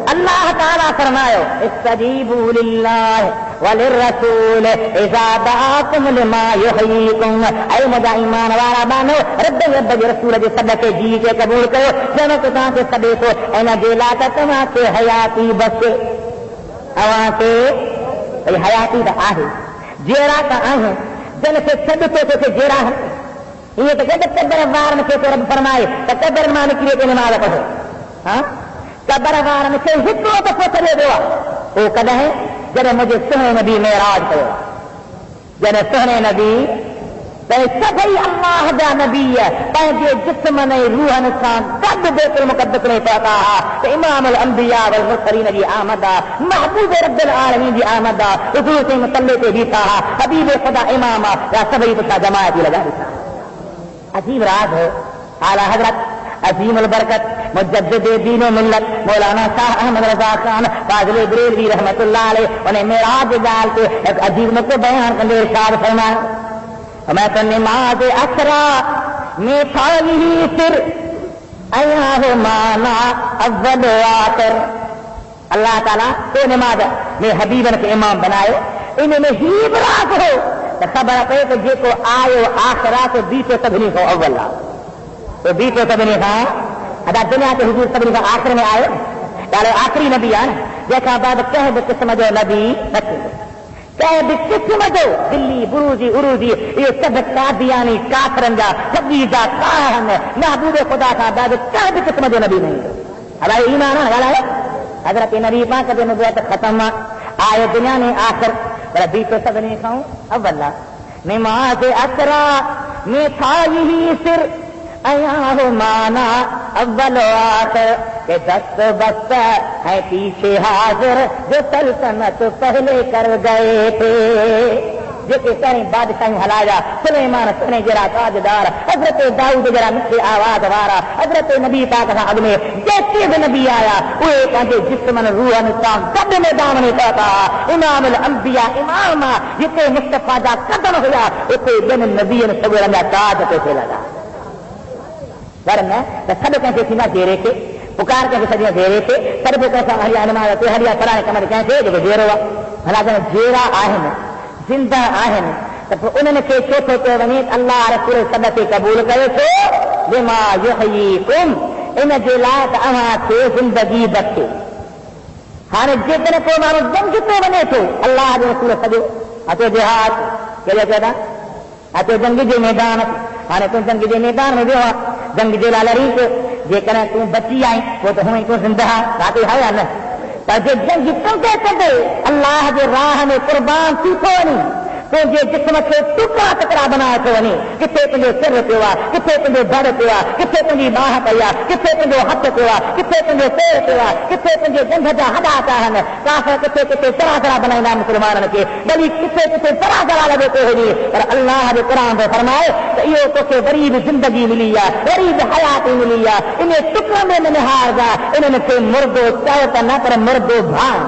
اللہ تعالیٰ فرماؤ استجیبوا للہ وللرسول اذا دعاکم لما یحییکم اے مجھا ایمان والا بانو رب رسول کے صدقے جی کے قبول کرو جنو کتاں کے صدقے کو اینا جیلاتا تمہاں کے حیاتی بس اوہاں کے حیاتی دا آہے جیرا کا آہے جن سے صدقے تو جیرا ہے یہ تو کہتے قبر وار میں سے رب فرمائے تو قبر مان کی لیے نماز پڑھو ہاں قبر وار میں سے ہکو تو پوچھے دوا وہ کد ہے جب مجھے سہنے نبی معراج کرو جب سہنے نبی سبھی اللہ دا نبی پنجے جسم نے روحن سان گڈ بیت المقدس نے پتا کہ امام الانبیاء والمرسلین دی آمد محبوب رب العالمین دی آمد حضور سے مصلی تے بیٹھا حبیب خدا امام یا سبھی بتا جماعت لگا دیتا. عجیب راز ہے. اعلی حضرت عظیم البرکت مجدد دین و ملت مولانا شاہ احمد رضا خان فاضل بریلوی رحمت اللہ علیہ انہیں معراج جال کے ایک عجیب نقطہ بیان کرنے ارشاد فرمایا میں تو نماز اسرا میں تھا یہی سر ایا ہو مانا اول و آخر. اللہ تعالیٰ تو نماز میں حبیبن کے امام بنائے انہیں میں ہی براز ہو تو خبر پہ کہ جے کو آئے آخرا تو بیچو سبنی کو اولا تو بیچو سبنی کا ادا دنیا کے حضور سبنی کا آخر میں آئے چلے آخری نبی آن دیکھا بعد کہہ دے قسم جو نبی کہہ دے قسم جو دلی بروزی عروزی یہ سب قادیانی کافرن جا سبیزا کاہن محبوب خدا تھا بعد کہہ دے قسم جو نبی نہیں ہمارے ایمان ہے حضرت نبی پاک کے نبوت ختم آئے دنیا میں آخر پر بیچو سبنی کھاؤں اولا نماز اسرا میں تھا یہی سر ایا ہو مانا اول و آخر کہ دست بست ہے پیچھے حاضر جو سلطنت پہلے کر گئے تھے جیسے سارے بادشاہ ہلایا سلیمان سنے جرا تاجدار حضرت داؤد جرا مٹھی آواز وارا حضرت نبی پاک صاحب میں جیسے بھی نبی آیا وہ کہتے جسم روح انسان سب میدان میں کہتا امام الانبیاء امام جتنے مصطفیٰ دا قدم ہوا اتنے بن نبی سبر میں تاج پہ لگا ورنہ سب کہتے تھی نہ دے رہے تھے پکار کے سجیاں دے رہے تھے سب کیسا ہریا نماز ہریا پرانے کمر کہتے جو دیر ہوا بھلا جیرا آہن زندہ آہن تو انہوں نے کہ چوتھے پہ ونیت اللہ رسول صدقے قبول کرے تو بما یحییکم ان جے لائق اواں سے زندگی بخشے ہاں جتنے کو مانو جنگ تو بنے تو اللہ کے رسول سجو اتے جہاد کیا کہتا اتے جنگ کے میدان ہاں تو جنگ کے میدان میں بھی جنگ جے لڑی جے کرے تو بچی آئی وہ تو ہمیں کو زندہ راتی ہے یا نہ پر جے جنگ تم کہتے اللہ کے راہ میں قربان تھی تو نہیں تو جے جسم کے ٹکڑا ٹکڑا بنا تو نہیں کتنے تجھے سر پیا کتنے تجھے دڑ پیا کتنے تجھے باہ پیا کتنے تجھے ہاتھ پیا کتنے تجھے پیر پیا کتنے تجھے جنگ جا ہڈا چاہن کافر کتنے کتنے طرح طرح بنائنا مسلمانوں کے بلی کتنے کتنے طرح طرح لگے تو ہوئی پر اللہ کے قرآن میں فرمائے کہ یہ تو کہ غریب زندگی ملی ہے غریب حیات ملی ہے انہیں ٹکڑوں میں نہار گا انہوں نے مردو چاہتا نہ پر مردو بھان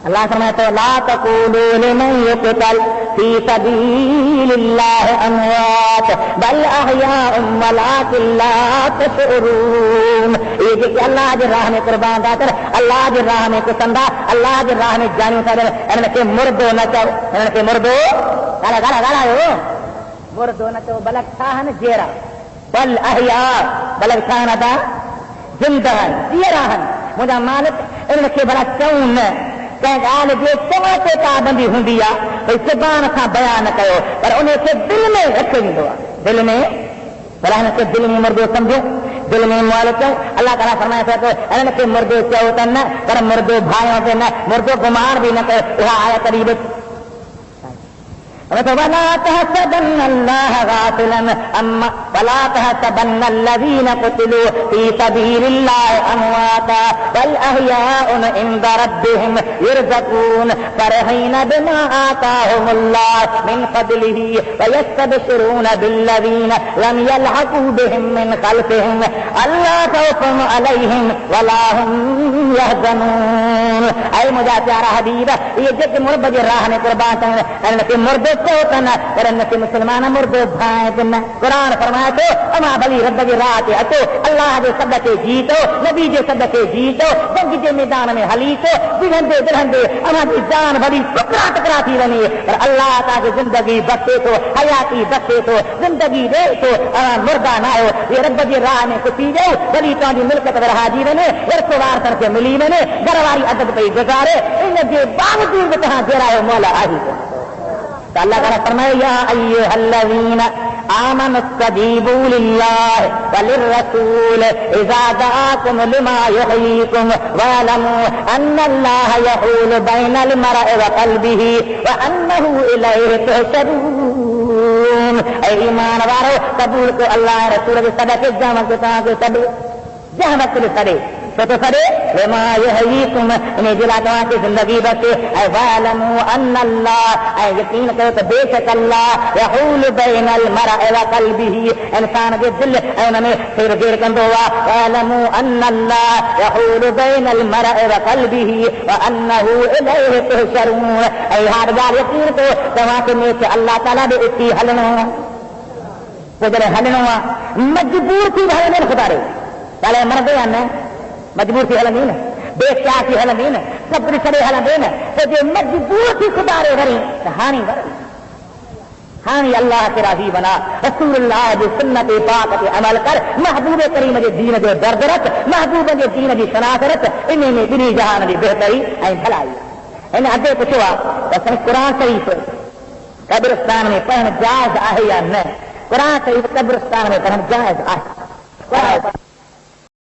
اللہ فرماتا ہے لا تقولوا لمن يقتل في سبيل الله اموات بل احياء ولكن لا تشعرون. یہ کہ اللہ کی راہ میں قربان داتر اللہ کی راہ میں کسندہ اللہ کی راہ میں جانی اتارے انہوں نے مردو نہ چاہو انہوں نے مردو گالا گالا گالا ہو مردو نہ چاہو بلک شاہن جیرا بل احیاء بلک شاہن ادا زندہن جیراہن مجھا مالک انہوں نے بلا چون آل جو چواتے پابندی ہوں زبان کا بیان نہ کرو پر انہیں سے دل میں رکھے ویندو دل میں بلاہن کے دل میں مردو سمجھو دل میں مالک اللہ تعالیٰ فرمایا تھا کہ کہ مردو چاہتا نہ پر مردو بھائیوں سے نہ مردو گمان بھی نہ کرے وہ آیا قریب ولا تحسبن الله غافلا اما ولا تحسبن الذين قتلوا في سبيل الله امواتا بل احياء عند ربهم يرزقون فرحين بما آتاهم الله من فضله ويستبشرون بالذين لم يلحقوا بهم من خلفهم الا خوف عليهم ولا هم يحزنون. اے مجھے پیارا حبیب یہ جس مربج راہ نے قربان کرنے مرد کو مسلمان مردو بھائیں دن قرآن فرمایا تو اما بلی رب کی رات اچو اللہ کے صدقے جیتو نبی کے صدقے جیتو جنگ کے میدان میں حلیتو بلندے درہندے اما کی جان بڑی ٹکرا ٹکرا تھی رہی پر اللہ تعالی زندگی بخشے تو حیاتی بخشے تو زندگی دے تو مردہ نہ ہو یہ رب کی راہ میں کسی جاؤ بلی تاری ملکت رہا جی میں ورسوار کر کے ملی میں گھرواری عدد پہ گزارے ان کے باوجود کہاں دے رہا ہے مولا آجی کو اللہ تعالیٰ فرمائے یا ایھا الذین آمنوا استجیبوا للہ وللرسول اذا دعاکم لما یحییکم واعلموا ان اللہ یحول بین المرء وقلبہ وانہ الیہ تحشرون. اے ایمان وارو قبول کو اللہ رسول کے صدقے جامع کے تاں کے سب جہاں وقت سڑے تو سڑے لما یحییکم انہیں جلا دعا کی زندگی بچے اے وعلموا ان اللہ اے یقین کرو تو بے شک اللہ یحول بین المرء وقلبہ انسان کے دل ان میں پھر گیر کندو وا وعلموا ان اللہ یحول بین المرء وقلبہ وانه الیہ تحشرون اے ہر گال یقین کو دعا کے میں کہ اللہ تعالی دے اتی ہلنو جڑے ہلنو مجبور تھی بھائی خدا رے چلے مرد ہیں مجبور تھی حل نہیں بے کیا کی حل نہیں سب سڑے حل نہیں تو جو مجبور تھی خدا رے بھری ہانی بھری ہانی اللہ کے راضی بنا رسول اللہ جو سنت پاک کے عمل کر محبوب کریم کے دین جو درد رت محبوب کے دین کی شناخت انہیں میں دنی جہان کی بہتری اے بھلائی انہیں ادے پوچھوا تو قرآن شریف قبرستان میں پڑھن جائز ہے یا نہ قرآن شریف قبرستان میں پڑھن جائز ہے